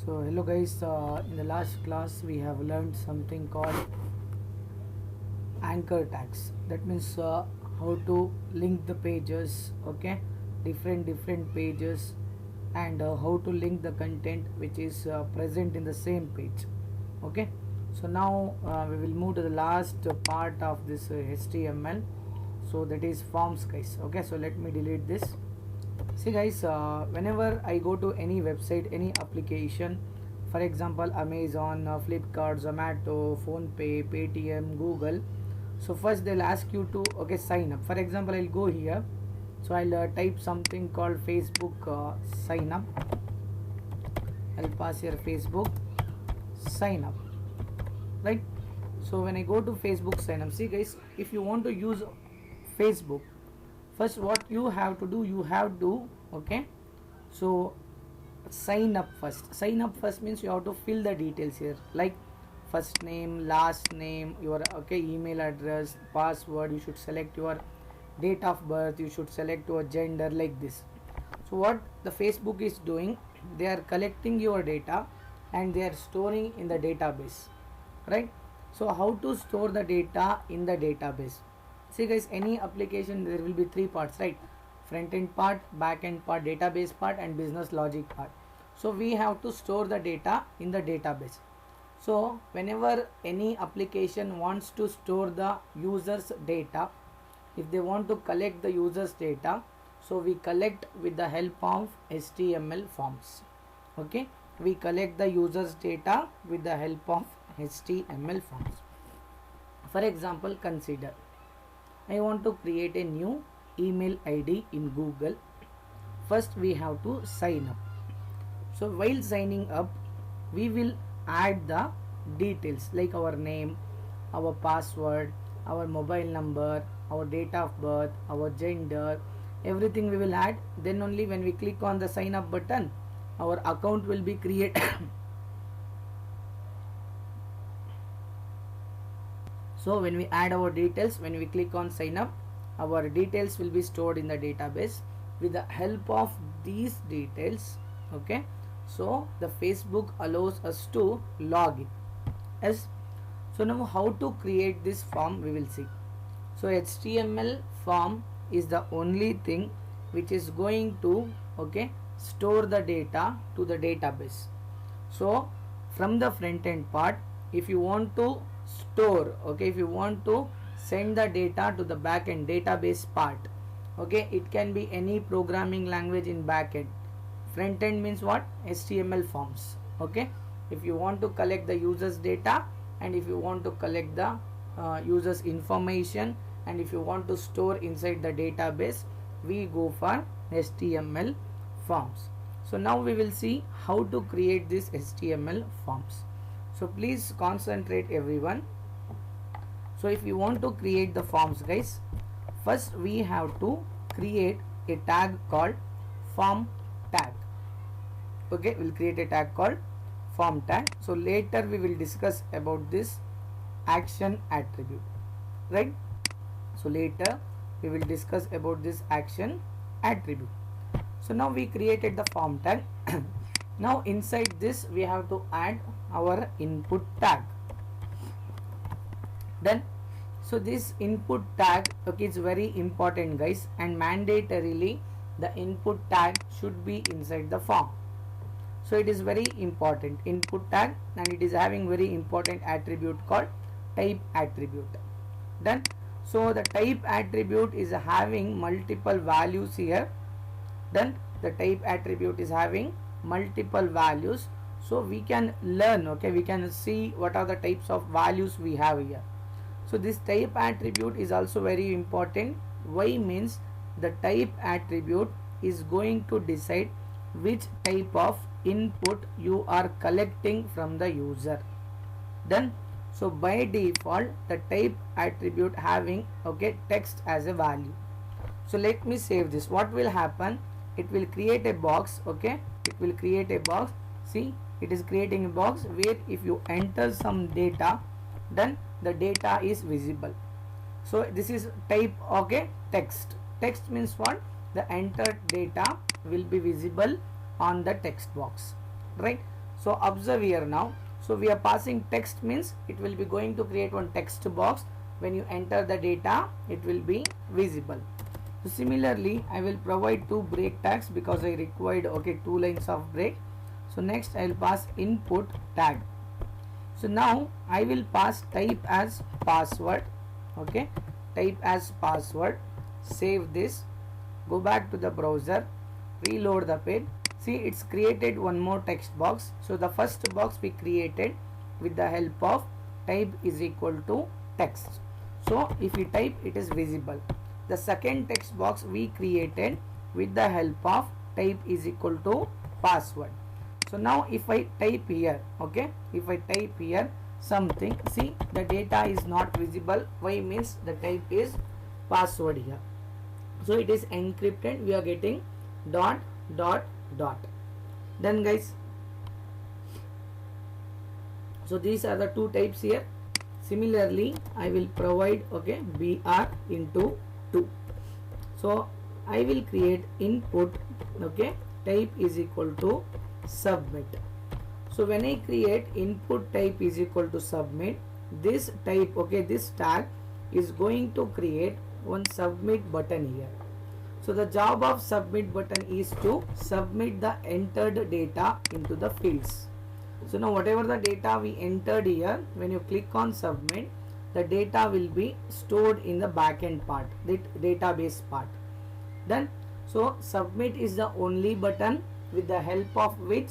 So hello guys, in the last class we have learned something called anchor tags. That means how to link the pages, okay, different pages, and how to link the content which is present in the same page. Okay, so now we will move to the last part of this HTML. So that is forms, guys. Okay, so let me delete this. See guys, whenever I go to any website, any application, for example Amazon, Flipkart, Zomato, PhonePe, Paytm, Google, so first they'll ask you to sign up. For example, I'll go here, so I'll type something called Facebook sign up. I'll pass here Facebook sign up, right? So when I go to Facebook sign up, see guys, if you want to use Facebook, first what you have to do, you have to so sign up first means you have to fill the details here, like first name, last name, your email address, password. You should select your date of birth, you should select your gender, like this. So what the Facebook is doing, they are collecting your data and they are storing in the database, right? So how to store the data in the database? See guys, any application there will be three parts, right? Front end part, back end part, database part, and business logic part. So we have to store the data in the database. So whenever any application wants to store the users data, if they want to collect the users data, so we collect with the help of HTML forms. Okay, we collect the users data with the help of HTML forms. For example, consider I want to create a new email ID in Google. First we have to sign up. So while signing up, we will add the details like our name, our password, our mobile number, our date of birth, our gender, everything we will add. Then only when we click on the sign up button, our account will be created. So when we add our details, when we click on sign up, our details will be stored in the database. With the help of these details, okay, so the Facebook allows us to log in. Yes. So now how to create this form we will see. So HTML form is the only thing which is going to store the data to the database. So from the front end part, if you want to store, if you want to send the data to the backend database part, it can be any programming language in backend. Front end means what? HTML forms. If you want to collect the users data, and if you want to collect the users information, and if you want to store inside the database, we go for HTML forms. So now we will see how to create this HTML forms. So please concentrate everyone. So if you want to create the forms, guys, first we have to create a tag called form tag. We'll create a tag called form tag. So later we will discuss about this action attribute, right? So later we will discuss about this action attribute. So now we created the form tag. Now inside this we have to add our input tag. Done. So this input tag is very important, guys, and mandatorily the input tag should be inside the form. So it is very important, input tag, and it is having very important attribute called type attribute. Done. So the type attribute is having multiple values here. Done. The type attribute is having multiple values, so we can learn, we can see what are the types of values we have here. So this type attribute is also very important. Why? Means the type attribute is going to decide which type of input you are collecting from the user. Done. So by default the type attribute having text as a value. So let me save this. What will happen? It will create a box. It will create a box. See, it is creating a box where if you enter some data, then the data is visible. So this is type text. Text means what? The entered data will be visible on the text box, right? So observe here now. So we are passing text means it will be going to create one text box. When you enter the data, it will be visible. So similarly, I will provide two break tags because I required two lines of break. So next I will pass input tag. So now I will pass type as password. Type as password. Save this. Go back to the browser. Reload the page. See, it's created one more text box. So the first box we created with the help of type is equal to text. So if we type, it is visible. The second text box we created with the help of type is equal to password. So now if I type here, if I type here something, see, the data is not visible. Why? Means the type is password here. So it is encrypted. We are getting dot dot dot. Then guys, so these are the two types here. Similarly, I will provide br into 2. So I will create input type is equal to submit. So when I create input type is equal to submit, this type this tag is going to create one submit button here. So the job of submit button is to submit the entered data into the fields. So now whatever the data we entered here, when you click on submit, the data will be stored in the backend part, the database part. Then so submit is the only button with the help of which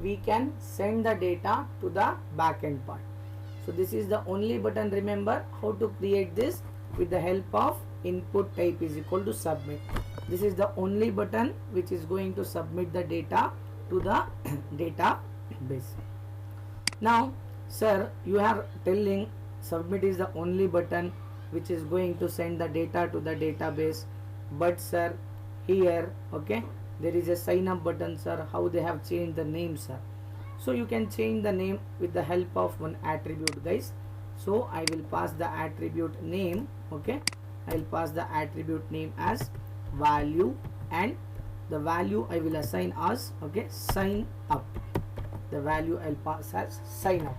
we can send the data to the backend part. So this is the only button. Remember how to create this with the help of input type is equal to submit. This is the only button which is going to submit the data to the database. Now sir, you are telling submit is the only button which is going to send the data to the database, but sir, here there is a sign up button, sir. How they have changed the name, sir? So you can change the name with the help of one attribute, guys. So I will pass the attribute name. I will pass the attribute name as value, and the value I will assign as sign up. The value I'll pass as sign up.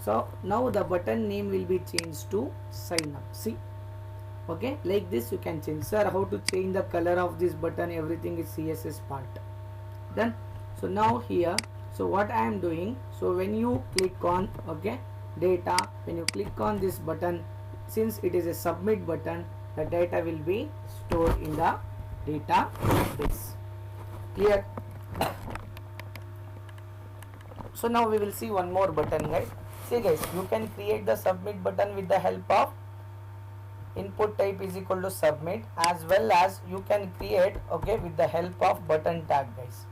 So now the button name will be changed to sign up. See, like this you can change. Sir, how to change the color of this button? Everything is CSS part. Then so now here, so what I am doing, so when you click on data, when you click on this button, since it is a submit button, the data will be stored in the database. Clear? So now we will see one more button, guys. See guys, you can create the submit button with the help of input type is equal to submit, as well as you can create with the help of button tag, guys.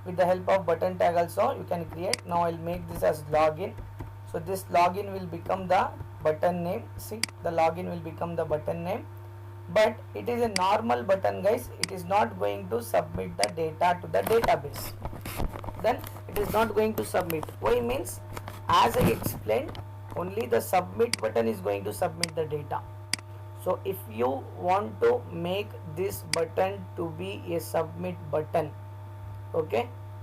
With the help of button tag also you can create. Now I'll make this as login. So this login will become the button name. See, the login will become the button name, but it is a normal button, guys. It is not going to submit the data to the database. Then it is not going to submit. Why? Means, as I explained, only the submit button is going to submit the data. So if you want to make this button to be a submit button,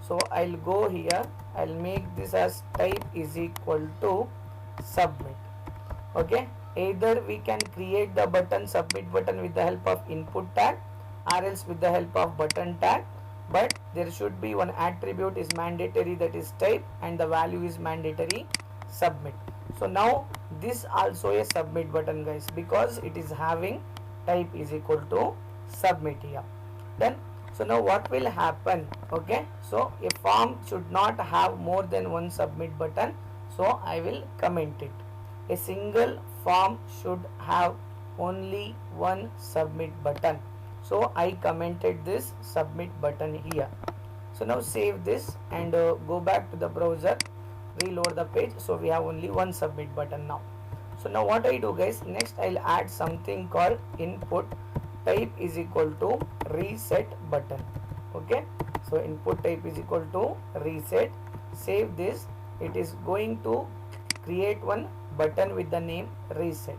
so I'll go here, I'll make this as type is equal to submit. Either we can create the button submit button with the help of input tag, or else with the help of button tag, but there should be one attribute is mandatory, that is type, and the value is mandatory submit. So now this also a submit button, guys, because it is having type is equal to submit here. Then so now what will happen? So a form should not have more than one submit button, so I will comment it. A single form should have only one submit button, so I commented this submit button here. So now save this and go back to the browser, reload the page. So we have only one submit button now. So now what I do, guys, next I'll add something called input type is equal to reset button. So input type is equal to reset. Save this. It is going to create one button with the name reset.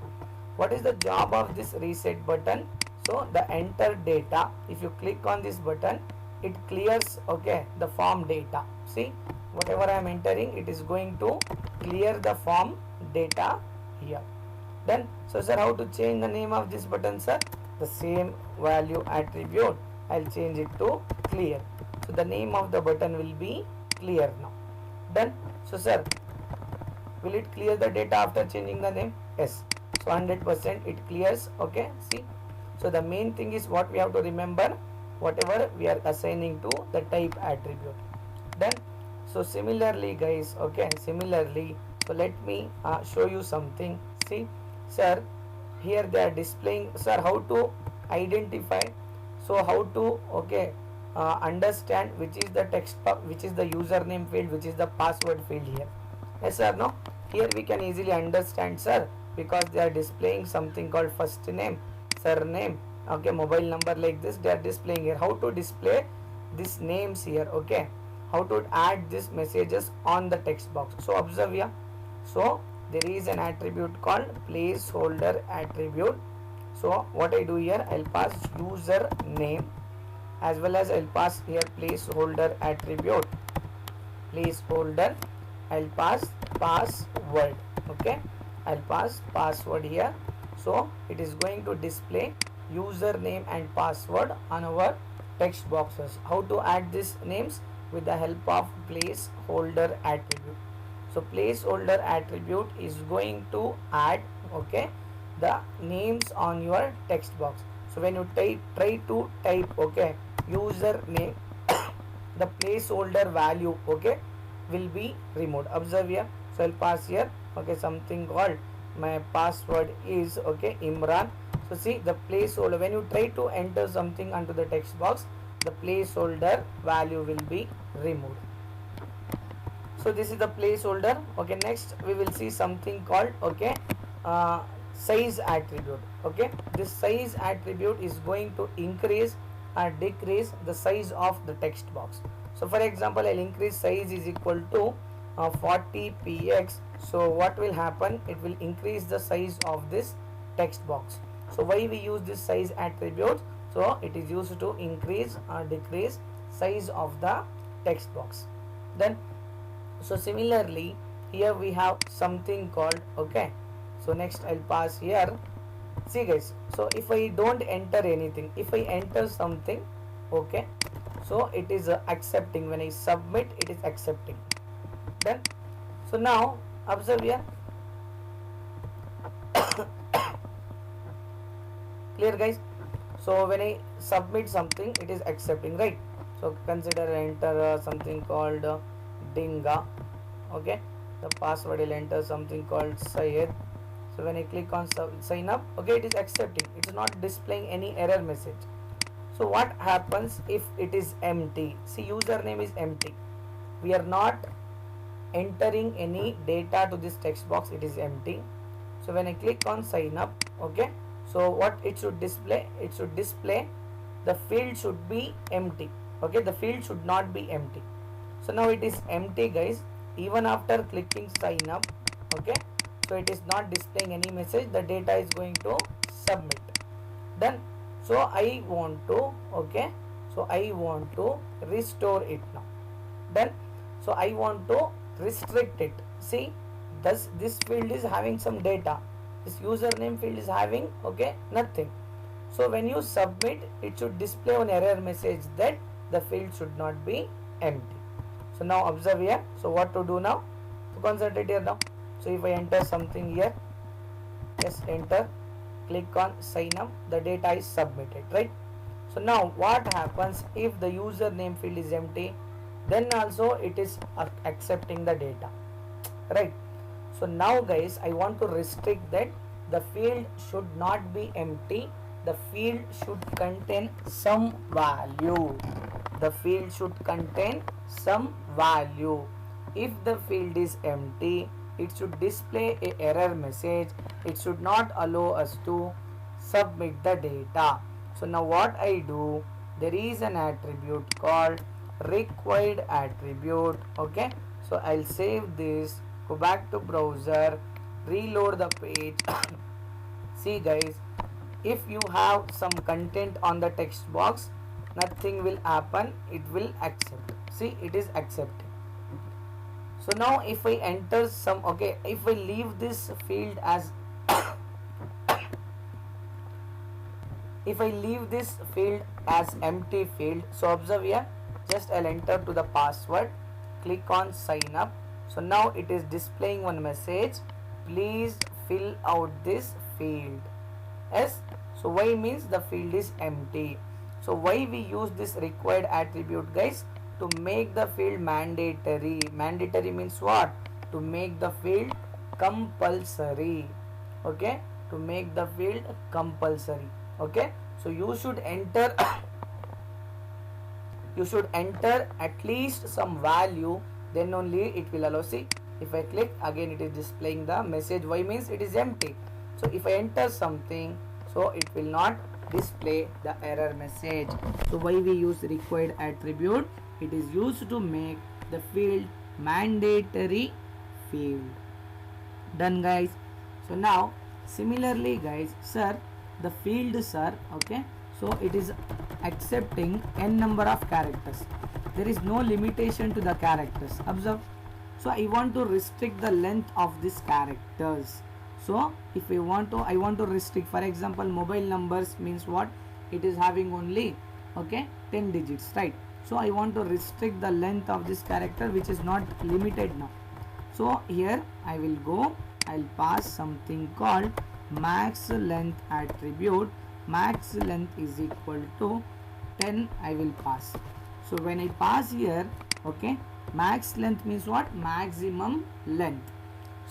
What is the job of this reset button? So the enter data, if you click on this button, it clears the form data. See, whatever I am entering, it is going to clear the form data here. Then, so sir, how to change the name of this button, sir? The same value attribute, I'll change it to clear. So the name of the button will be clear now. Done. So sir, will it clear the data after changing the name? Yes. So 100% it clears. Okay, see. So the main thing is what we have to remember, whatever we are assigning to the type attribute. Done. So similarly guys, okay, similarly, so let me show you something. See, sir, here they are displaying, sir, how to identify, so how to, okay, understand which is the text box, which is the username field, which is the password field here. Yes or no? Here we can easily understand, sir, because they are displaying something called first name, surname, okay, mobile number, like this they are displaying here. How to display these names here, okay, how to add these messages on the text box. So observe here, so there is an attribute called placeholder attribute. So what I do here, I'll pass user name as well as I'll pass here placeholder attribute, placeholder, I'll pass password, okay, I'll pass password here. So it is going to display username and password on our text boxes. How to add these names? With the help of placeholder attribute. So placeholder attribute is going to add, okay, the names on your text box. So when you try to type, okay, username, the placeholder value, okay, will be removed. Observe here. So I'll pass here, okay, something called my password is, okay, Imran. So see the placeholder, when you try to enter something onto the text box, the placeholder value will be removed. So this is the placeholder. Okay, next we will see something called, okay, size attribute. Okay, this size attribute is going to increase or decrease the size of the text box. So for example, I'll increase size is equal to 40px. So what will happen, it will increase the size of this text box. So why we use this size attribute? So it is used to increase or decrease size of the text box. Then, so similarly here we have something called, okay, so next I'll pass here. See guys, so if I don't enter anything, if I enter something, okay, so it is accepting. When I submit, it is accepting. Then, so now observe here. Clear guys? So when I submit something, it is accepting, right? So consider enter something called Dinga, okay, the password will enter something called Syed. So when I click on sign up, okay, it is accepting, it is not displaying any error message. So what happens if it is empty? See, username is empty, we are not entering any data to this text box, it is empty. So when I click on sign up, okay, so what it should display, it should display the field should be empty, okay, the field should not be empty. So now it is empty guys, even after clicking sign up, okay, so it is not displaying any message, the data is going to submit. Done. So I want to, okay, so I want to restore it now. Done. So I want to restrict it. See, thus this field is having some data, this username field is having, okay, nothing. So when you submit, it should display an error message that the field should not be empty. So now observe here. So what to do now? To concentrate here now. So if I enter something here, yes, enter, click on sign up, the data is submitted, right? So now what happens if the username field is empty? Then also it is accepting the data, right? So now guys, I want to restrict that the field should not be empty, the field should contain some value, the field should contain some value. If the field is empty, it should display a error message, it should not allow us to submit the data. So now what I do, there is an attribute called required attribute, okay, so I'll save this, go back to browser, reload the page. See guys, if you have some content on the text box, nothing will happen, it will accept. See, it is accepting. So now if I enter some, okay, if I leave this field as if I leave this field as empty field, so observe here, just I'll enter to the password, click on sign up. So now it is displaying one message, please fill out this field. Yes, so why means the field is empty. So why we use this required attribute, guys? To make the field mandatory. Mandatory means what? To make the field compulsory. Okay, to make the field compulsory. Okay, so you should enter you should enter at least some value, then only it will allow. See, if I click again, it is displaying the message. Why means it is empty. So if I enter something, so it will not display the error message. So why we use required attribute? It is used to make the field mandatory field. Done, guys. So now similarly, guys, sir, the fields are okay, so it is accepting n number of characters. There is no limitation to the characters. Observe. So I want to restrict the length of these characters. So if I want to restrict, for example, mobile numbers means what? It is having only okay 10 digits, right? So I want to restrict the length of this character, which is not limited now. So here I will go, I'll pass something called max length attribute. Max length is equal to 10. I will pass. So when I pass here, okay, max length means what? Maximum length.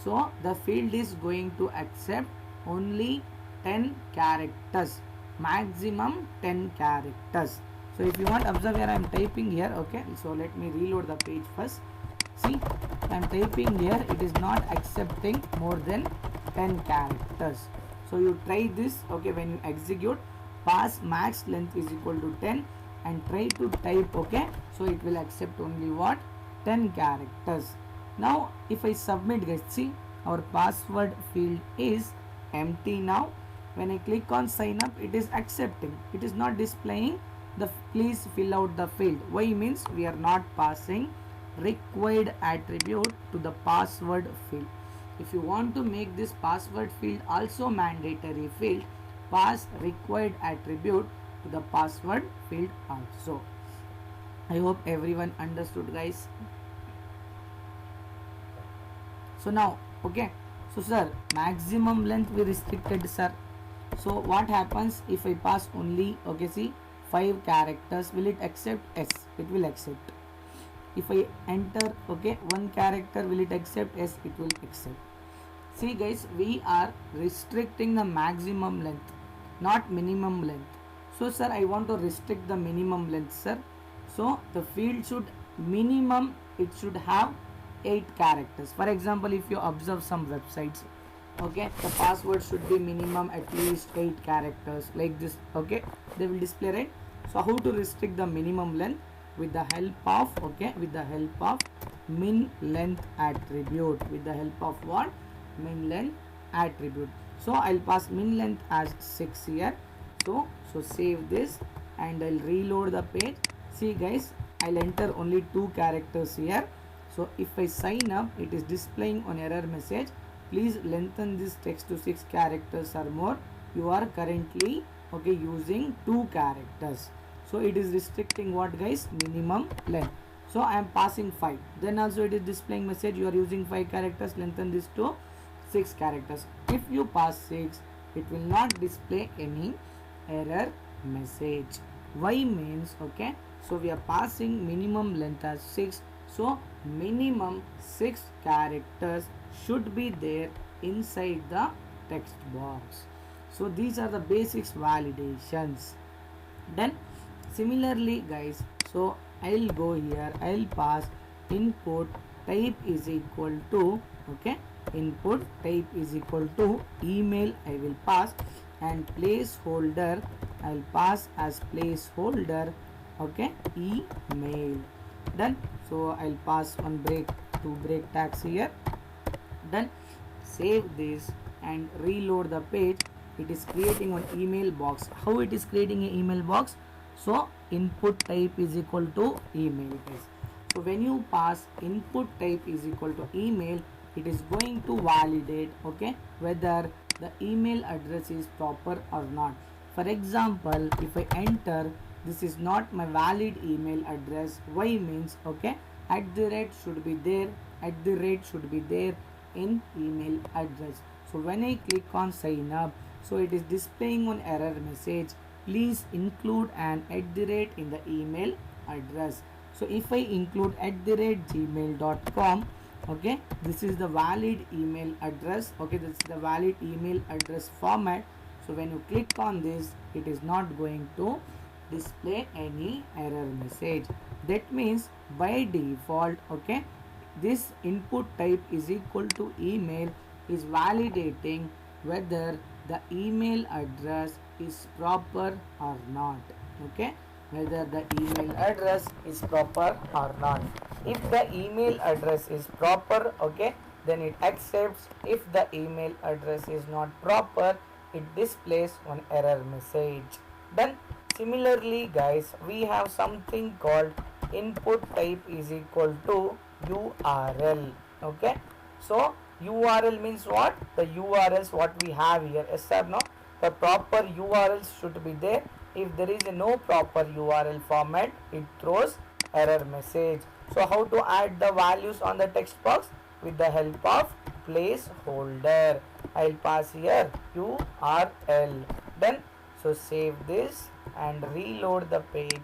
So the field is going to accept only 10 characters, maximum 10 characters. So if you want, observe here I am typing here, okay, so let me reload the page first. See, I am typing here, it is not accepting more than 10 characters. So you try this, okay, when you execute, pass max length is equal to 10 and try to type, okay, so it will accept only what? 10 characters. Now if I submit, guys, see, our password field is empty now. When I click on sign up, it is accepting, it is not displaying the please fill out the field. Why means we are not passing required attribute to the password field. If you want to make this password field also mandatory field, pass required attribute to the password field also. I hope everyone understood, guys. So now, okay, so sir, maximum length we restricted, sir. So what happens if I pass only, okay, see, 5 characters? Will it accept? Yes, it will accept. If I enter, okay, 1 character, will it accept? Yes, it will accept. See, guys, we are restricting the maximum length, not minimum length. So sir, I want to restrict the minimum length, sir. So the field should minimum, it should have 8 characters. For example, if you observe some websites, okay, the password should be minimum at least 8 characters, like this, okay, they will display, right? So how to restrict the minimum length? With the help of, okay, with the help of min length attribute. With the help of what? Min length attribute. So I'll pass min length as 6 here. So save this and I'll reload the page. See, guys, I'll enter only 2 characters here. So if I sign up, it is displaying an error message, please lengthen this text to 6 characters or more. You are currently, okay, using 2 characters. So it is restricting what, guys? Minimum length. So I am passing 5. Then also it is displaying message, you are using 5 characters, lengthen this to 6 characters. If you pass 6, it will not display any error message. Why means, okay, so we are passing minimum length as 6. So minimum 6 characters should be there inside the text box. So these are the basics validations. Then similarly, guys, so I'll go here, I'll pass input type is equal to, okay, input type is equal to email I will pass, and placeholder I'll pass as placeholder, okay, email. Done. So I'll pass one break, 2 break tags here. Done. Save this and reload the page. It is creating an email box. How it is creating an email box? So input type is equal to email, guys. So when you pass input type is equal to email, it is going to validate, okay, whether the email address is proper or not. For example, if I enter this is not my valid email address, why means, okay, at the rate should be there, at the rate should be there in email address. So when I click on sign up, so it is displaying one error message, please include an at the rate in the email address. So if I include at the rate gmail.com, okay, this is the valid email address, okay, this is the valid email address format. So when you click on this, it is not going to display any error message. That means by default, okay, this input type is equal to email is validating whether the email address is proper or not, okay, whether the email address is proper or not. If the email address is proper, okay, then it accepts. If the email address is not proper, it displays one error message. Then similarly guys, we have something called input type is equal to URL, okay. So URL means what? The URLs what we have here, yes or no? The proper URLs should be there. If there is no proper URL format, it throws error message. So how to add the values on the text box? With the help of placeholder. I'll pass here URL. Then so save this and reload the page.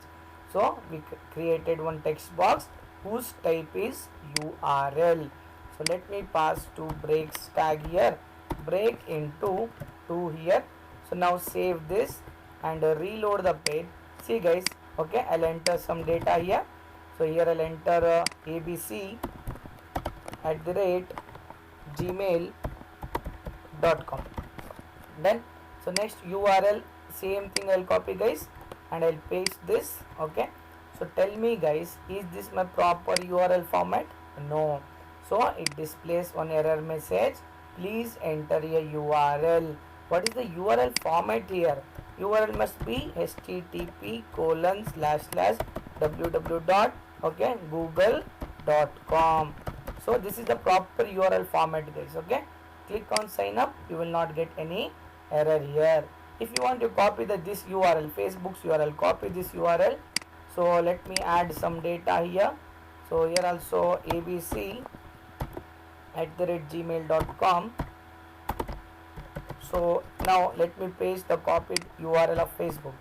So we created one text box whose type is URL. So let me pass two breaks tag here, break into 2 here. So now save this and reload the page. See guys, okay, I'll enter some data here. So here I'll enter abc at the rate gmail.com. Then so next URL, same thing I'll copy guys and I'll paste this, okay. So tell me guys, is this my proper URL format? No. So it displays one error message, please enter a URL. What is the URL format here? URL must be http://www.google.com. So this is the proper URL format guys, okay. Click on sign up, you will not get any error here. If you want to copy this URL, Facebook's URL, copy this URL. So let me add some data here. So here also abc at the rate gmail.com. So now let me paste the copied URL of Facebook.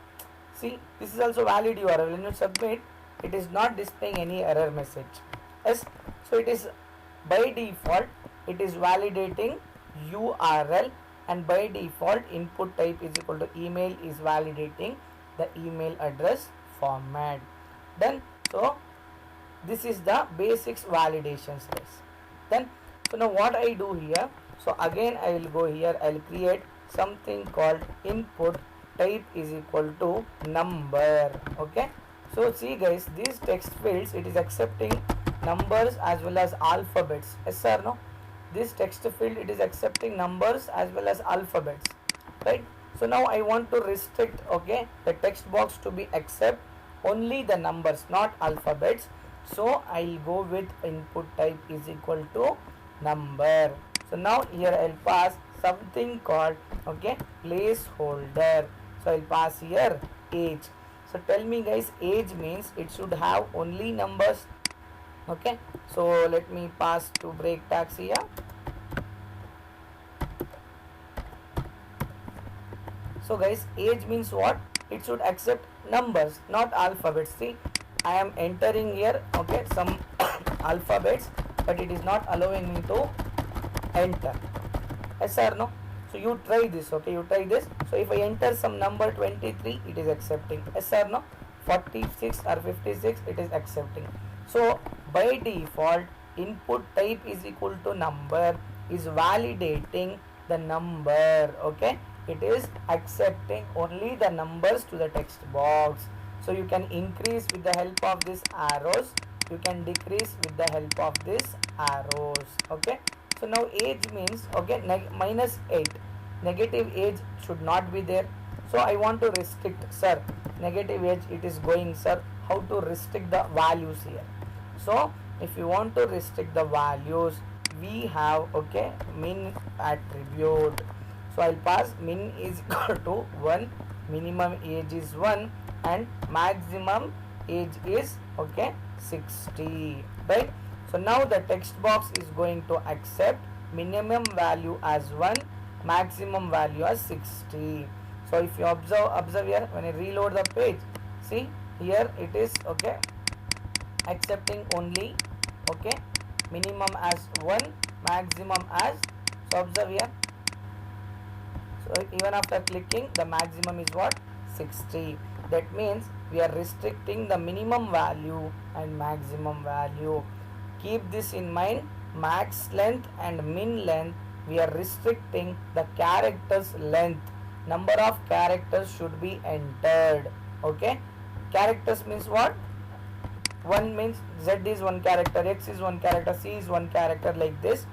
See, this is also valid URL. When you submit, it is not displaying any error message. Yes, so it is by default, it is validating URL, and by default input type is equal to email is validating the email address format. Then so this is the basics validations guys. Then so now what I do here, so again I will go here, I will create something called input type is equal to number, okay. So see guys, these text fields, it is accepting numbers as well as alphabets, yes or no? This text field, it is accepting numbers as well as alphabets, right? So now I want to restrict, okay, the text box to be accept only the numbers, not alphabets. So I'll go with input type is equal to number. So now here I'll pass something called, okay, placeholder. So I'll pass here age. So tell me guys, age means it should have only numbers, okay. So let me pass two break tags here. So guys, age means what? It should accept numbers, not alphabets. See, I am entering here, okay, some alphabets, but it is not allowing me to enter. Yes or no? So you try this, okay, you try this. So if I enter some number 23, it is accepting. Yes or no? 46 or 56, it is accepting. So by default, input type is equal to number is validating the number, okay. It is accepting only the numbers to the text box. So you can increase with the help of these arrows, you can decrease with the help of these arrows, okay. So now age means, okay, -8, negative age should not be there. So I want to restrict, sir, negative age it is going, sir, how to restrict the values here? So if you want to restrict the values, we have, okay, min attribute. So I'll pass min is equal to 1, minimum age is 1, and maximum age is, okay, 60, right? So now the text box is going to accept minimum value as 1, maximum value as 60. So if you observe here, when I reload the page, see here it is, okay, accepting only, okay, minimum as 1, maximum as, so observe here, so even after clicking, the maximum is what, 60. That means we are restricting the minimum value and maximum value. Keep this in mind, max length and min length, we are restricting the characters length. Number of characters should be entered, okay. Characters means what? 1 means Z is 1 character, X is 1 character, C is 1 character, like this.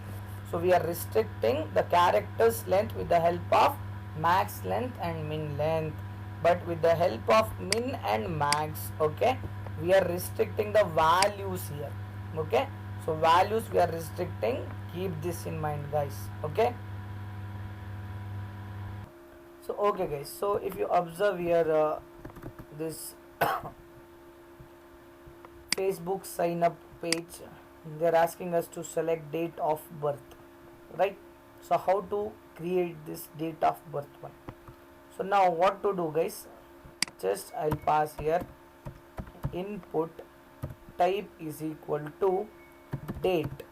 So we are restricting the characters length with the help of max length and min length. But with the help of min and max, okay, we are restricting the values here, okay. So values we are restricting, keep this in mind, guys, okay. So okay guys, so if you observe here, this Facebook sign up page, they're asking us to select date of birth, right? So how to create this date of birth one? So now what to do, guys? Just I'll pass here input type is equal to date.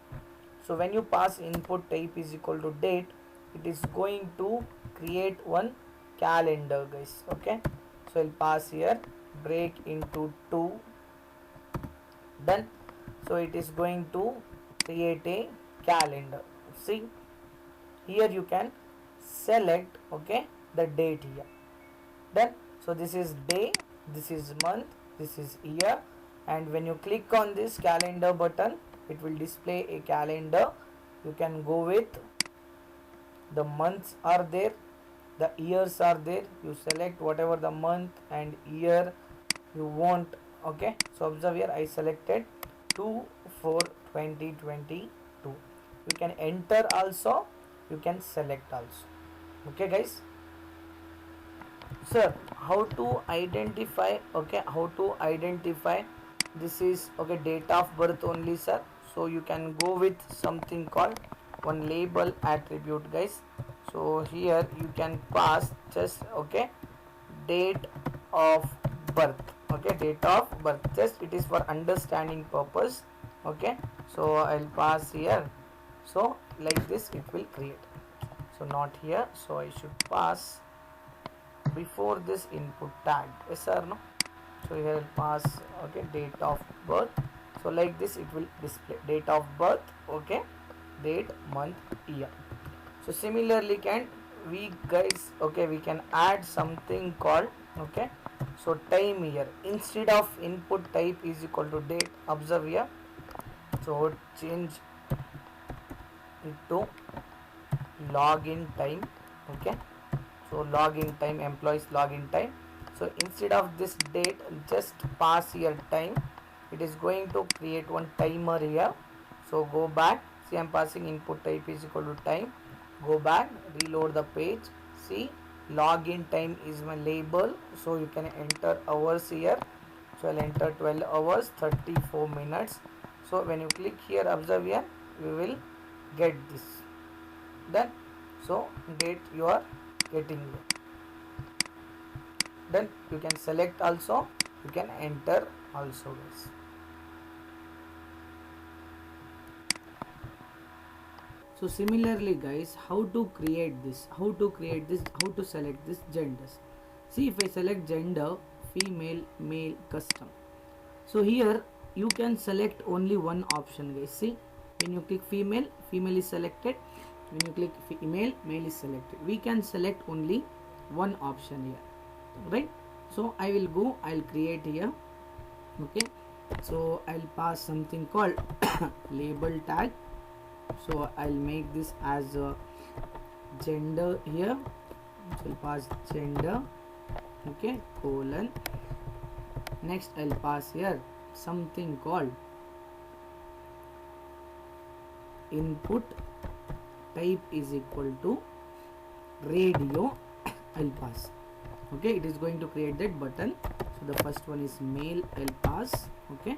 So when you pass input type is equal to date, it is going to create one calendar, guys, okay. So I'll pass here break into 2, done. So it is going to create a calendar. See here you can select, okay, the date here, done. So this is day, this is month, this is year, and when you click on this calendar button, it will display a calendar. You can go with the months are there, the years are there, you select whatever the month and year you want, okay. So observe here, I selected 2/4/2022. You can enter also, you can select also, okay guys. Sir, how to identify, okay, how to identify this is, okay, date of birth only, sir. So you can go with something called one label attribute, guys. So here you can pass just, okay, date of birth, okay, date of birth, just it is for understanding purpose, okay. So I'll pass here, so like this it will create. So not here, so I should pass before this input tag, yes or no. So here I'll pass, okay, date of birth. So like this it will display date of birth, okay, date, month, year. So similarly can we, guys, okay, we can add something called, okay, so time here. Instead of input type is equal to date, observe here, so change it to login time, okay. So login time, employees login time. So instead of this date, just pass here time. It is going to create one timer here. So go back, see I'm passing input type is equal to time. Go back, reload the page, see login time is my label, so you can enter hours here. So I'll enter 12 hours 34 minutes. So when you click here, observe here, we will get this, done. So date you are getting here, then you can select also, you can enter also, guys. So similarly, guys, how to create this, how to select this genders. See, if I select gender female, male, custom, so here you can select only one option, guys. See, when you click female, female is selected. When you click male, male is selected. We can select only one option here, right? So I will go, I'll create here, okay. So I'll pass something called label tag. So I'll make this as a gender here. So I'll pass gender, okay, colon. Next I'll pass here something called input type is equal to radio. I'll pass. Okay, it is going to create that button. So the first one is male, I'll pass. Okay,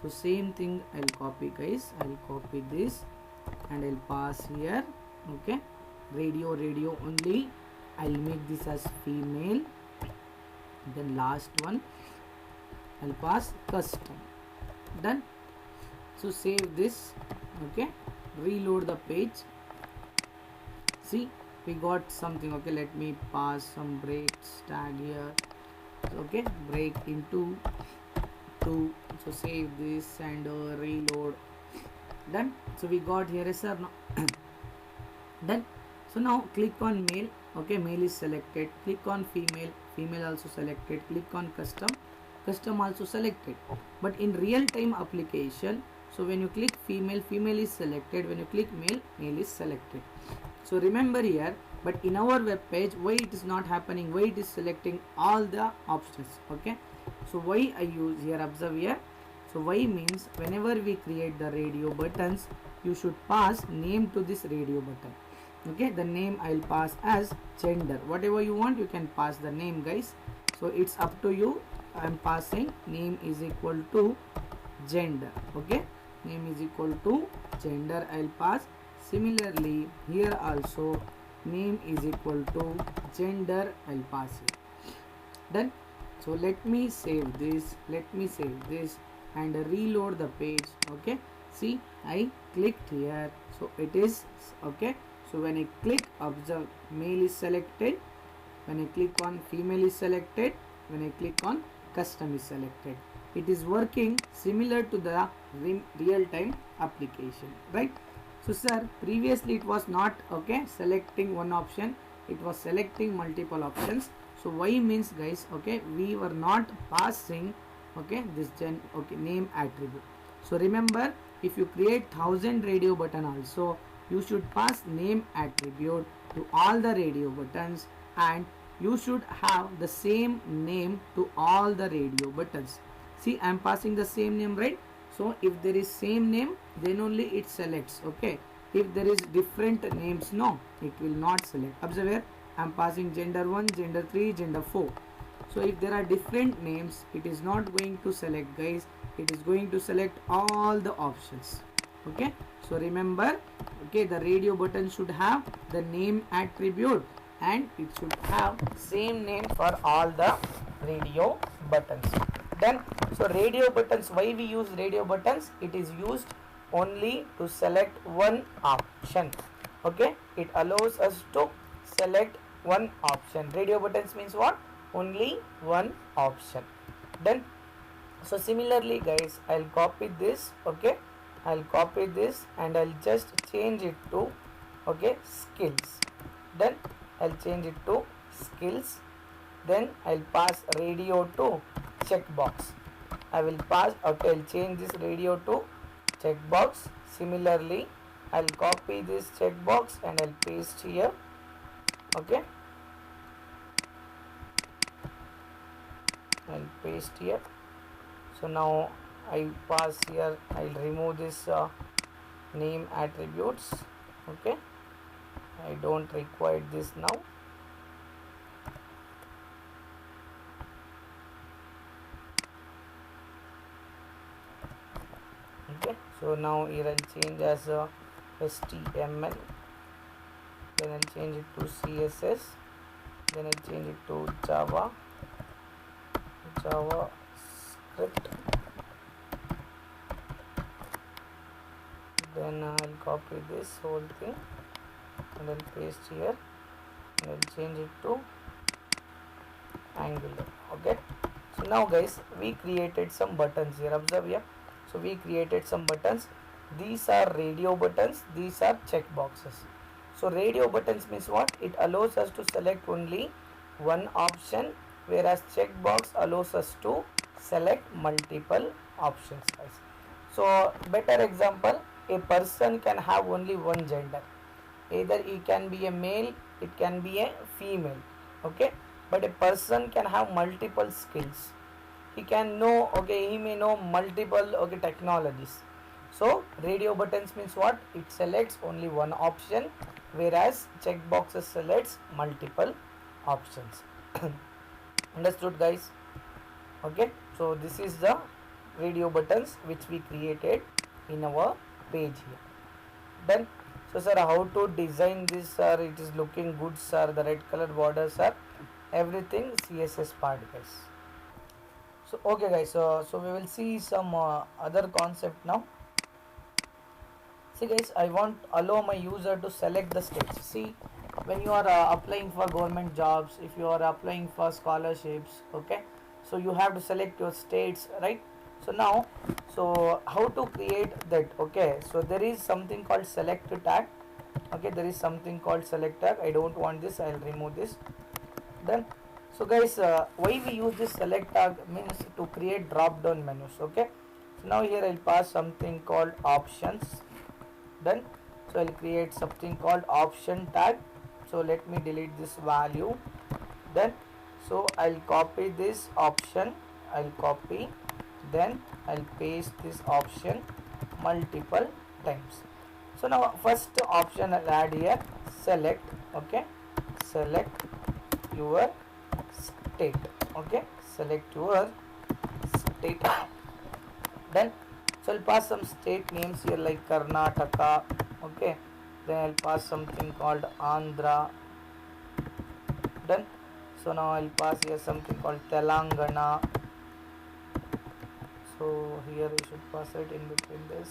so same thing I'll copy, guys. I'll copy this and I'll pass here. Okay, radio only. I'll make this as female. Then last one I'll pass custom. Done. So save this. Okay, reload the page. See, we got something. Okay, let me pass some breaks tag here. Okay, break into 2. So save this and reload. Done. So we got here a sir. Done. So now click on male. Okay, male is selected. Click on female. Female also selected. Click on custom. Custom also selected. But in real time application, so when you click female, female is selected. When you click male, male is selected. So remember here, but in our web page, why it is not happening? Why it is selecting all the options? Okay, so why I use here, observe here. So why means whenever we create the radio buttons, you should pass name to this radio button. Okay, the name I'll pass as gender. Whatever you want, you can pass the name, guys. So it's up to you. I'm passing name is equal to gender. Okay, name is equal to gender. I'll pass. Similarly, here also name is equal to gender. I'll pass it. Done. So let me save this. Let me save this and reload the page. Okay. See, I clicked here. So it is okay. So when I click, observe, male is selected. When I click on female is selected. When I click on custom is selected. It is working similar to the real-time application, right? So sir, previously it was not okay selecting one option, it was selecting multiple options. So why means, guys, okay, we were not passing okay this name attribute. So remember, if you create 1000 radio button also, you should pass name attribute to all the radio buttons and you should have the same name to all the radio buttons. See, I am passing the same name, right? So if there is same name, then only it selects. Okay, if there is different names, no, it will not select. Observe here, I am passing gender 1, gender 3, gender 4. So if there are different names, it is not going to select, guys. It is going to select all the options. Okay, so remember, okay, the radio button should have the name attribute and it should have same name for all the radio buttons. Then, so radio buttons, why we use radio buttons? It is used only to select one option. Okay, it allows us to select one option. Radio buttons means what? Only one option. Then, so similarly, guys, I'll copy this. Okay, I'll copy this and I'll just change it to okay skills. Then I'll change it to skills. Then I'll pass radio to checkbox. I will pass, okay, I'll change this radio to checkbox. Similarly, I'll copy this checkbox and I'll paste here. Okay, I'll paste here. So now I pass here, I'll remove this name attributes. Okay, I don't require this now. Okay, so now here I'll change as HTML, then I'll change it to CSS, then I'll change it to JavaScript, then I'll copy this whole thing and I'll paste here and I'll change it to Angular. Okay, so now guys, we created some buttons here. Observe here. So we created some buttons. These are radio buttons, these are check boxes. So radio buttons means what? It allows us to select only one option, whereas checkbox allows us to select multiple options, guys. So better example, a person can have only one gender. Either he can be a male, it can be a female. Okay, but a person can have multiple skills. He can know, okay, he may know multiple okay technologies. So radio buttons means what? It selects only one option, whereas checkboxes selects multiple options. Understood, guys? Okay, so this is the radio buttons which we created in our page here. Done. So sir, how to design this, sir? It is looking good, sir. The red color borders, sir. Everything CSS part, guys. So okay, guys. So we will see some other concept now. See, guys, I want allow my user to select the states. See, when you are applying for government jobs, if you are applying for scholarships, okay, so you have to select your states, right? So now, so how to create that? Okay, so there is something called select tag. Okay, there is something called select tag. I don't want this, I'll remove this. Then, so guys, why we use this select tag means to create drop down menus. Okay, so now here I'll pass something called options. Done. So I'll create something called option tag. So let me delete this value. Then, so I'll copy this option. I'll copy. Then I'll paste this option multiple times. So now first option I'll add here select. Okay, select your state. Okay, select your state. Then, so I'll pass some state names here like Karnataka. Okay, then I'll pass something called Andhra. Done. So now I'll pass here something called Telangana. So here we should pass it in between this.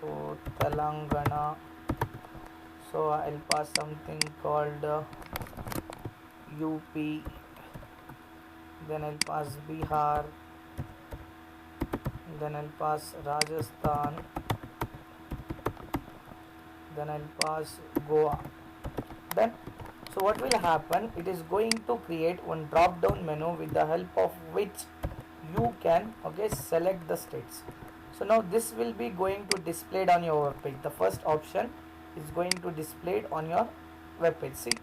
So Telangana. So I'll pass something called UP. Then I'll pass Bihar. Then I'll pass Rajasthan. Then I'll pass Goa. Then, so what will happen? It is going to create one drop down menu with the help of which you can select the states. So now this will be going to displayed on your web page. The first option is going to displayed on your web page. See,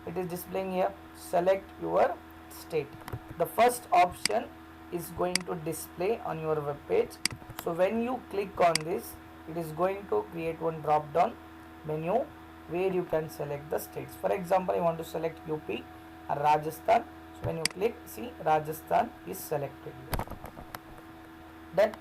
it is displaying here select your state. The first option is going to display on your web page. So when you click on this, it is going to create one drop down menu where you can select the states. For example, I want to select UP or Rajasthan. So when you click, see, Rajasthan is selected here. Then,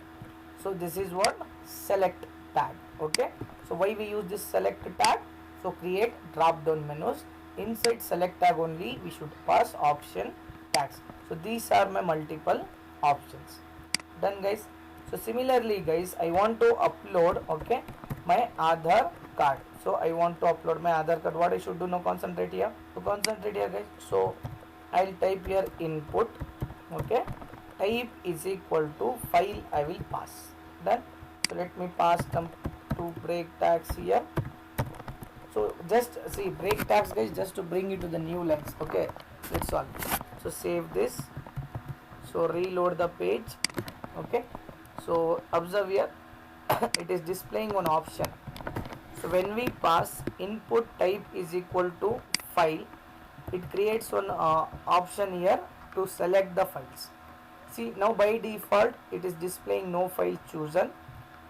so this is what select tag. Okay, so why we use this select tag? So create drop down menus. Inside select tag only we should pass option tags. So these are my multiple options. Done, guys. So similarly, guys, I want to upload my Aadhaar card. So I want to upload my Aadhaar card. What I should do now? Concentrate here. So concentrate here, guys. So I'll type here input. Okay, type is equal to file. I will pass. Done. So let me pass some two break tags here. So just see break tags, guys, just to bring it to the new lines. Okay, that's all. So save this. So reload the page. Okay, so observe here it is displaying one option. So when we pass input type is equal to file, it creates one option here to select the files. See, now by default it is displaying no file chosen.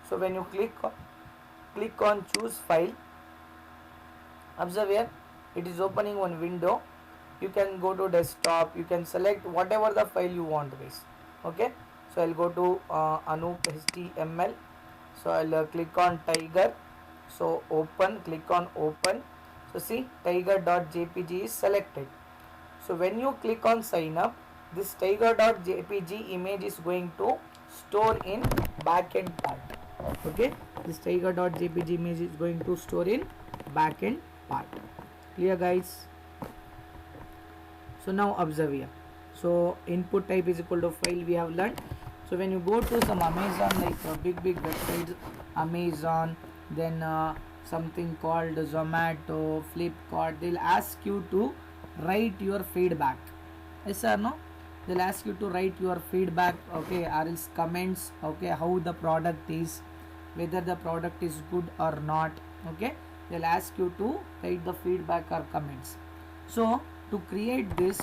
So when you click on choose file, observe here it is opening one window. You can go to desktop, you can select whatever the file you want, guys. Okay, so I'll go to Anup HTML. So I'll click on tiger. So open, click on open. So see, tiger.jpg is selected. So when you click on sign up, this tiger.jpg image is going to store in backend part. Okay, this tiger.jpg image is going to store in backend part. Clear, guys? So now observe here. So input type is equal to file we have learned. So when you go to some Amazon, like big websites, Amazon, then something called Zomato, Flipkart, they'll ask you to write your feedback. Yes or no? They'll ask you to write your feedback, okay, or else comments, okay, how the product is, whether the product is good or not. Okay, they'll ask you to write the feedback or comments. So to create this,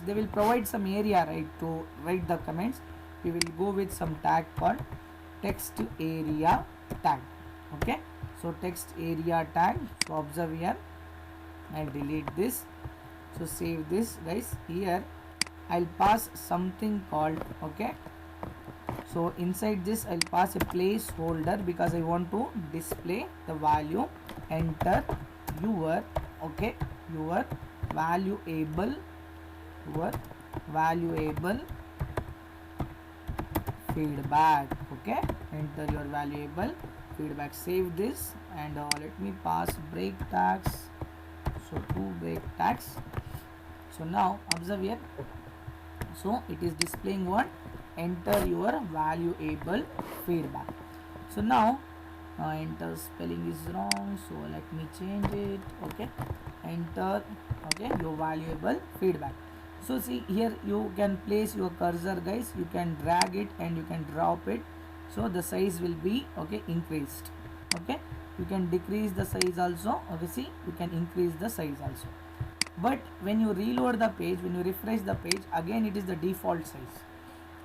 they will provide some area, right, to write the comments. We will go with some tag called text area tag. Okay, so text area tag. So observe here, I'll delete this. So save this, guys. Here I'll pass something called, okay, so inside this I'll pass a placeholder because I want to display the value. Enter your, okay, your valuable, your valuable feedback. Okay, enter your valuable feedback. Save this and let me pass break tags. So 2 break tags. So now observe here, so it is displaying what? Enter your valuable feedback. So now enter spelling is wrong, so let me change it. Okay, enter, okay, your valuable feedback. So see here, you can place your cursor, guys. You can drag it and you can drop it, so the size will be, okay, increased. Okay, you can decrease the size also. Okay, see, you can increase the size also. But when you reload the page, when you refresh the page, again it is the default size.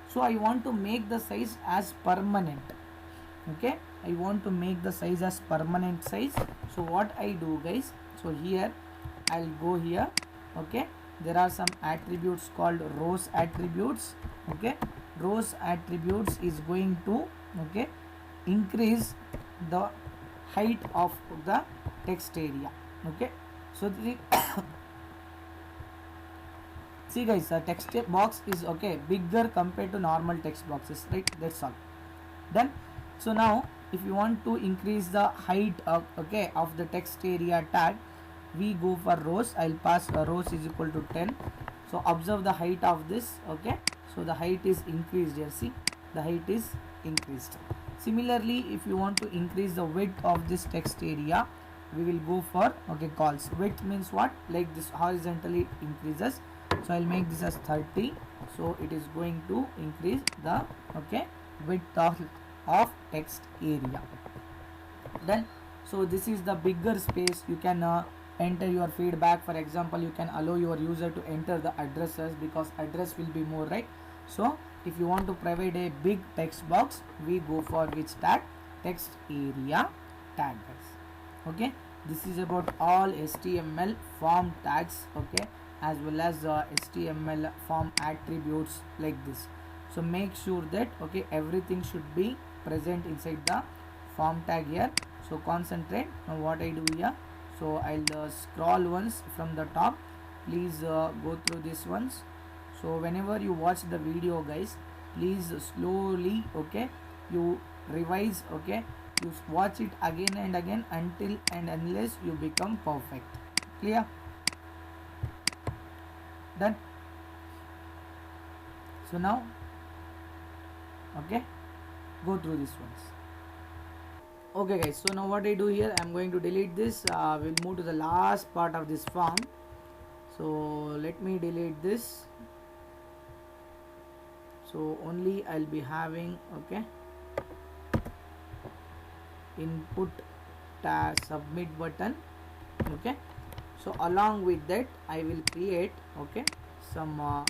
So I want to make the size as permanent. Okay, I want to make the size as permanent size. So what I do, guys, so here I'll go here. Okay, there are some attributes called rows attributes. Okay, rows attributes is going to, okay, increase the height of the text area. Okay, so the see, guys, the text box is, okay, bigger compared to normal text boxes, right? That's all done. So now if you want to increase the height of, okay, of the text area tag, we go for rows. I'll pass rows is equal to 10. So observe the height of this. Okay, so the height is increased here. See, the height is increased. Similarly, if you want to increase the width of this text area, we will go for, okay, calls. Width means what? Like this horizontally increases. So I'll make this as 30. So it is going to increase the, okay, width of text area. Then, so this is the bigger space. You can enter your feedback. For example, you can allow your user to enter the addresses because address will be more, right? So if you want to provide a big text box, we go for which tag? Text area tag, guys. Okay, this is about all HTML form tags, okay, as well as HTML form attributes like this. So make sure that, okay, everything should be present inside the form tag here. So concentrate. Now what I do here, so I'll scroll once from the top. Please go through this once. So whenever you watch the video, guys, please slowly, okay, you revise, okay, you watch it again and again until and unless you become perfect. Clear? Done? So now, okay, go through this ones. Okay, guys, so now what I do here, I'm going to delete this. We'll move to the last part of this form. So let me delete this. So only I'll be having, okay, input tag submit button. Okay, so along with that I will create, okay, some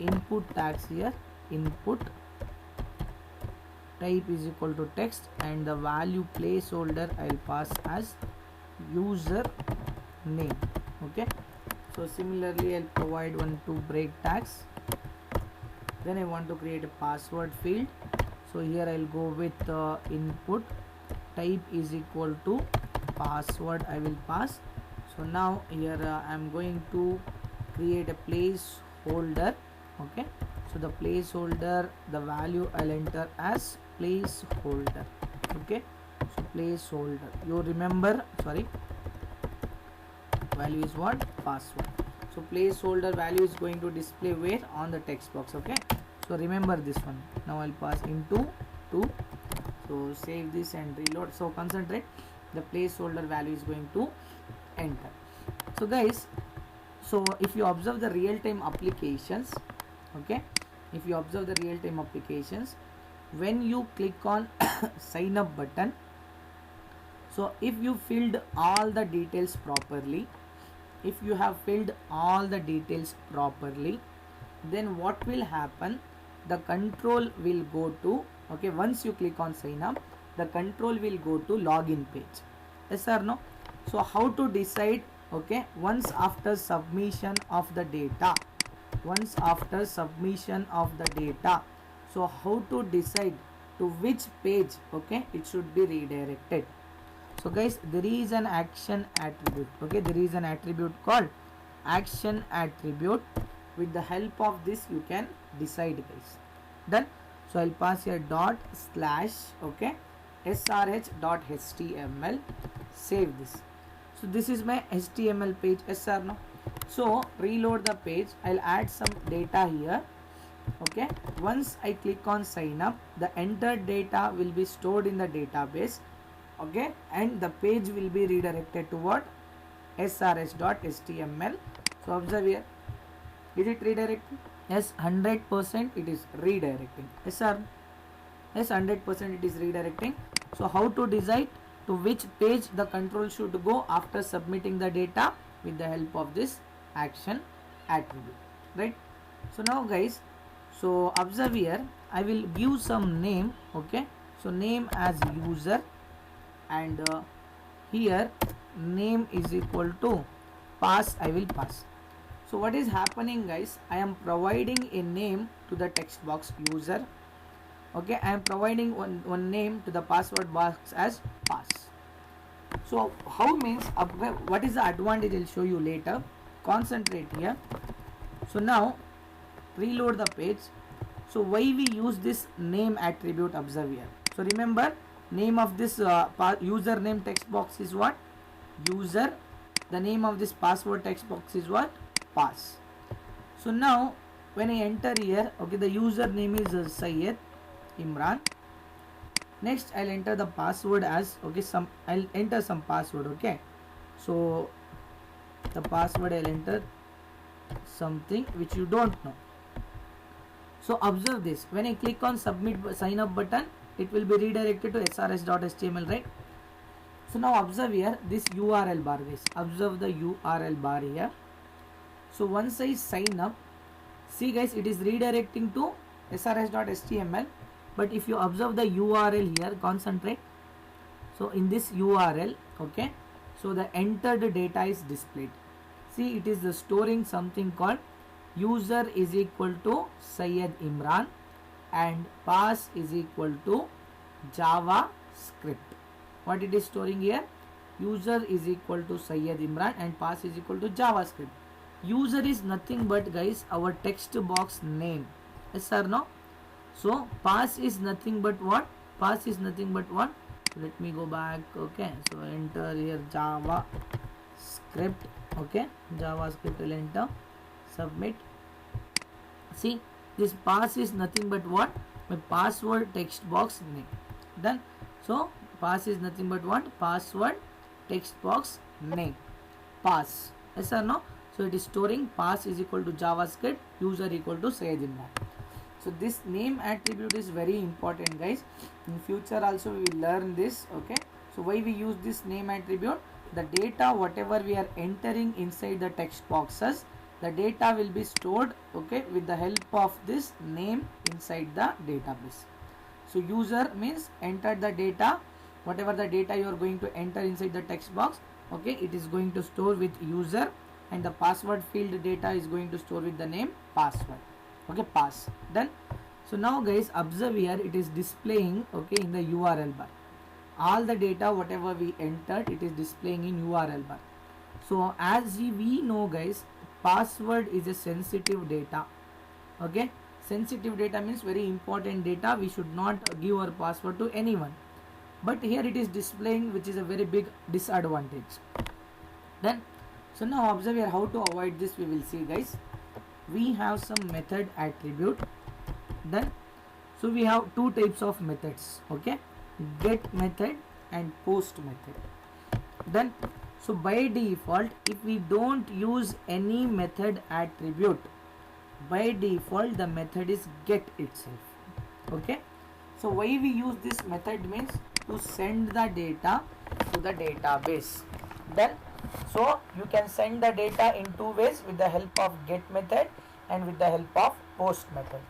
input tags here. Input type is equal to text and the value placeholder I'll pass as user name. Okay, so similarly I'll provide 2 break tags. Then I want to create a password field. So here I'll go with input type is equal to password I will pass. So now here I'm going to create a placeholder. Okay, so the placeholder, the value I'll enter as placeholder. Okay, so placeholder, you remember, sorry, value is what? Password. So placeholder value is going to display where? On the text box. Okay, so remember this one. Now I'll pass into 2. So save this and reload. So concentrate, the placeholder value is going to enter. So guys, so if you observe the real-time applications, okay, if you observe the real-time applications, when you click on sign up button, so if you filled all the details properly, if you have filled all the details properly, then what will happen? The control will go to Okay, once you click on sign up, the control will go to login page. Yes or no? So how to decide? Okay, once after submission of the data, once after submission of the data, so how to decide to which page, okay, it should be redirected. So guys, there is an action attribute. Okay, there is an attribute called action attribute. With the help of this you can decide, guys. Done. So I'll pass here dot slash, okay, srh.html. Save this. So this is my HTML page. Yes or no? So reload the page. I'll add some data here. Okay, once I click on sign up, the entered data will be stored in the database. Okay, and the page will be redirected to what? srh.html. So observe here, is it redirecting? Yes, 100% it is redirecting. Yes sir, yes, 100% it is redirecting. So how to decide to which page the control should go after submitting the data? With the help of this action attribute, right? So now guys, so observe here, I will give some name. Okay, so name as user, and here name is equal to pass. I will pass. So what is happening, guys? I am providing a name to the text box user. Okay, I am providing one name to the password box as pass. So how means, what is the advantage? I'll show you later. Concentrate here. So now reload the page. So why we use this name attribute? Observe here. So remember, name of this username text box is what? User. The name of this password text box is what? Pass. So now when I enter here, okay, the username is Syed Imran. Next I'll enter the password as, okay, I'll enter some password. Okay, so the password I'll enter something which you don't know. So observe this, when I click on submit sign up button, it will be redirected to srh.html, right? So now observe here this URL bar, guys. Observe the URL bar here. So once I sign up, see guys, it is redirecting to srh.html. But if you observe the URL here, concentrate. So in this URL, okay, so the entered data is displayed. See, it is storing something called user is equal to Syed Imran and pass is equal to JavaScript. What it is storing here? User is equal to Syed Imran and pass is equal to JavaScript. User is nothing but, guys, our text box name. Yes or no? So pass is nothing but what? Pass is nothing but what? Let me go back. Okay, so enter here JavaScript. Okay, JavaScript will enter, submit. See, this pass is nothing but what? My password text box name. Done. So pass is nothing but what? Password text box name. Pass. Yes or no? So it is storing pass is equal to JavaScript, user equal to Syed Imran. So this name attribute is very important, guys. In future also we will learn this. Okay, so why we use this name attribute? The data whatever we are entering inside the text boxes, the data will be stored, okay, with the help of this name inside the database. So user means enter the data, whatever the data you are going to enter inside the text box, okay, it is going to store with user, and the password field data is going to store with the name password. Okay, pass. Done. So now guys, observe here, it is displaying, okay, in the URL bar. All the data whatever we entered, it is displaying in URL bar. So as we know, guys, password is a sensitive data. Okay, sensitive data means very important data. We should not give our password to anyone. But here it is displaying, which is a very big disadvantage. Then, so now observe here how to avoid this. We will see, guys. We have some method attribute. Then, so we have two types of methods. Okay, get method and post method. Then, so by default, if we don't use any method attribute, by default the method is get itself. Okay, so why we use this method means to send the data to the database. Then, so you can send the data in two ways, with the help of get method and with the help of post method.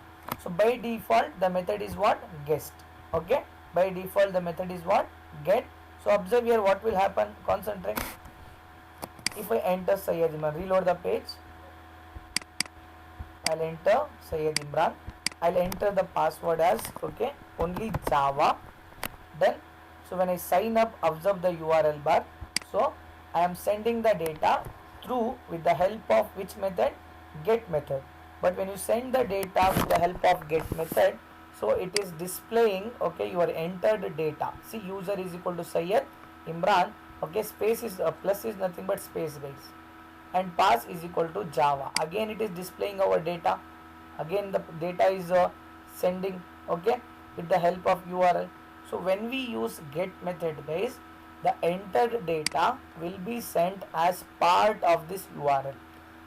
So by default the method is what? Guest. Okay, by default the method is what? Get. So observe here what will happen. Concentrate. If I enter Syed Imran, reload the page. I'll enter Syed Imran. I'll enter the password as okay only Java. Then so when I sign up, observe the URL bar. So I am sending the data through with the help of which method? Get method. But when you send the data with the help of get method, so it is displaying okay your entered data. See, user is equal to Syed Imran. Okay, space is plus is nothing but space, guys, and pass is equal to Java. Again it is displaying our data. Again the data is sending okay with the help of URL. So when we use get method, guys, the entered data will be sent as part of this URL.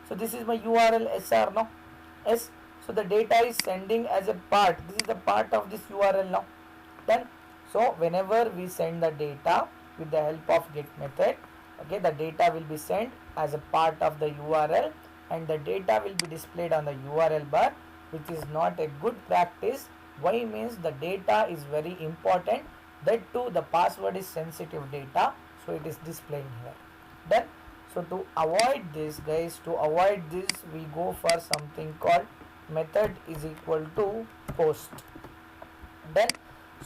So this is my URL, yes or no? Yes. So the data is sending as a part. This is the part of this URL now. Then so whenever we send the data with the help of get method, okay, the data will be sent as a part of the URL and the data will be displayed on the URL bar, which is not a good practice. Why? Means the data is very important, that too the password is sensitive data, so it is displaying here. Then so to avoid this, guys, to avoid this we go for something called method is equal to post. Then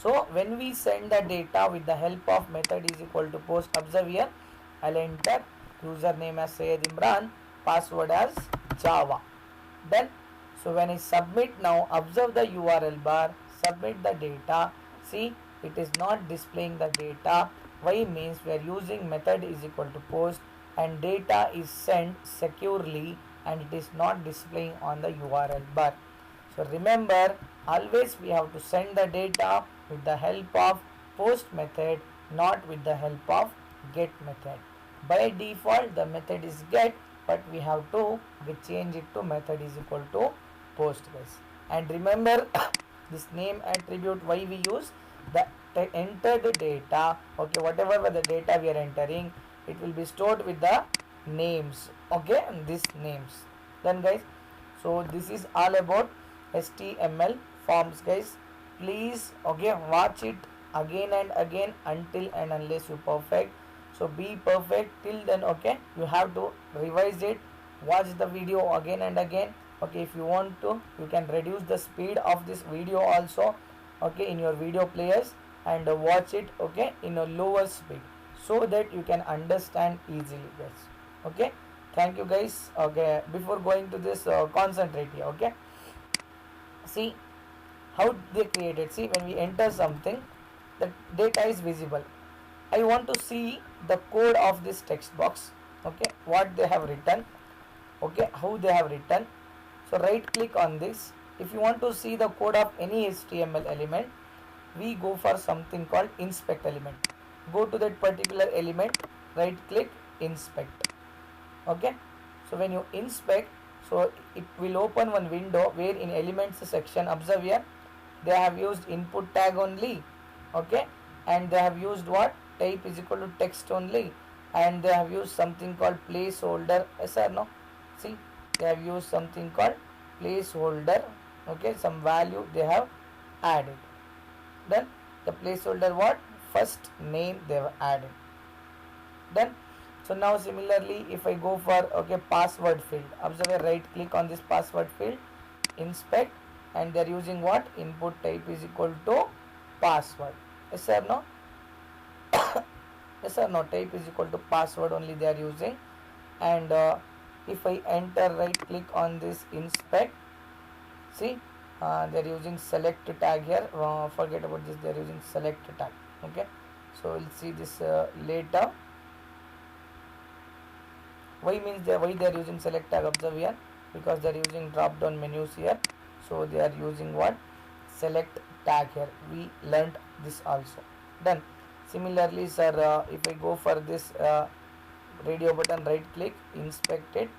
so when we send the data with the help of method is equal to post, observe here, I'll enter username as Syed Imran, password as Java. Then so when I submit now, observe the URL bar, submit the data. See, it is not displaying the data. Why? Means we are using method is equal to post and data is sent securely and it is not displaying on the URL bar. So remember, always we have to send the data with the help of post method, not with the help of get method. By default the method is get, but we have to change it to method is equal to post, guys. And remember this name attribute, why we use the entered data, okay, whatever the data we are entering, it will be stored with the names, okay, and these names. Then guys, so this is all about HTML forms, guys. Please okay watch it again and again until and unless you perfect. So be perfect till then, okay, you have to revise it, watch the video again and again. Okay, if you want to, you can reduce the speed of this video also, okay, in your video players, and watch it okay in a lower speed so that you can understand easily, guys. Okay, thank you, guys. Okay, before going to this, concentrate here. Okay, see how they created. See, when we enter something, the data is visible. I want to see the code of this text box, okay, what they have written, okay, how they have written. So right click on this. If you want to see the code of any HTML element, we go for something called inspect element. Go to that particular element, right click, inspect. Okay, so when you inspect, so it will open one window where in elements section, observe here, they have used input tag only, okay, and they have used what? Type is equal to text only, and they have used something called placeholder. Yes or no? See, they have used something called placeholder, okay, some value they have added. Then the placeholder what? First name they have added. Then so now similarly if I go for okay password field, observe, right click on this password field, inspect, and they are using what? Input type is equal to password. Yes or no? Yes or no? Type is equal to password only they are using. And if I enter, right click on this, inspect, see, they are using select tag here. Forget about this, they are using select tag. Okay, so we'll see this later. Why? Means why they are using select tag, observe here, because they are using drop down menus here, so they are using what? Select tag here. We learned this also. Then similarly, sir, if I go for this radio button, right click, inspect it.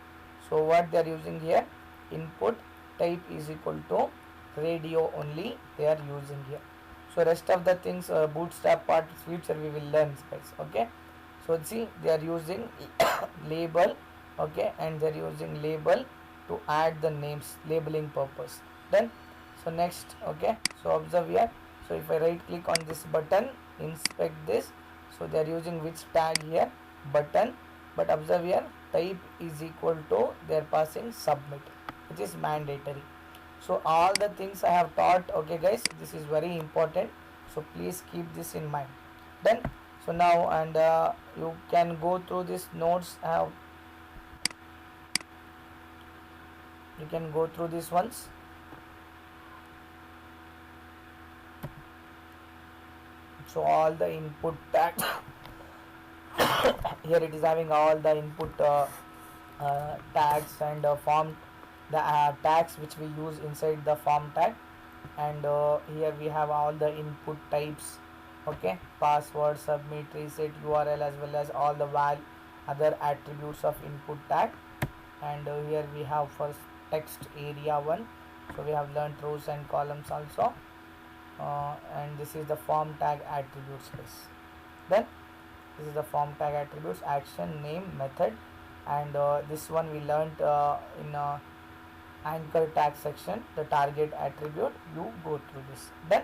So what they are using here? Input type is equal to radio only they are using here. So rest of the things, bootstrap part future we will learn, guys. Okay, so see, they are using label, okay, and they are using label to add the names, labeling purpose. Then so next, okay, so observe here, So if I right click on this button, inspect this, so they are using which tag here, button, but observe here type is equal to they are passing submit, which is mandatory. So all the things I have taught, okay guys, this is very important, so please keep this in mind. Done. So now, and you can go through this notes, you can go through these ones. So all the input tags here it is having all the input tags and form, the tags which we use inside the form tag, and here we have all the input types, okay, password, submit, reset, URL, as well as all the other attributes of input tag. And here we have first text area 1, so we have learned rows and columns also, and this is the form tag attributes guys. Then this is the form tag attributes, action, name, method, and this one we learned in anchor tag section, the target attribute. You go through this. Then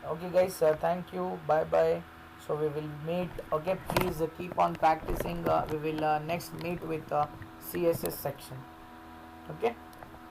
okay guys, thank you, bye bye. So we will meet, okay, please keep on practicing. We will next meet with CSS section, okay.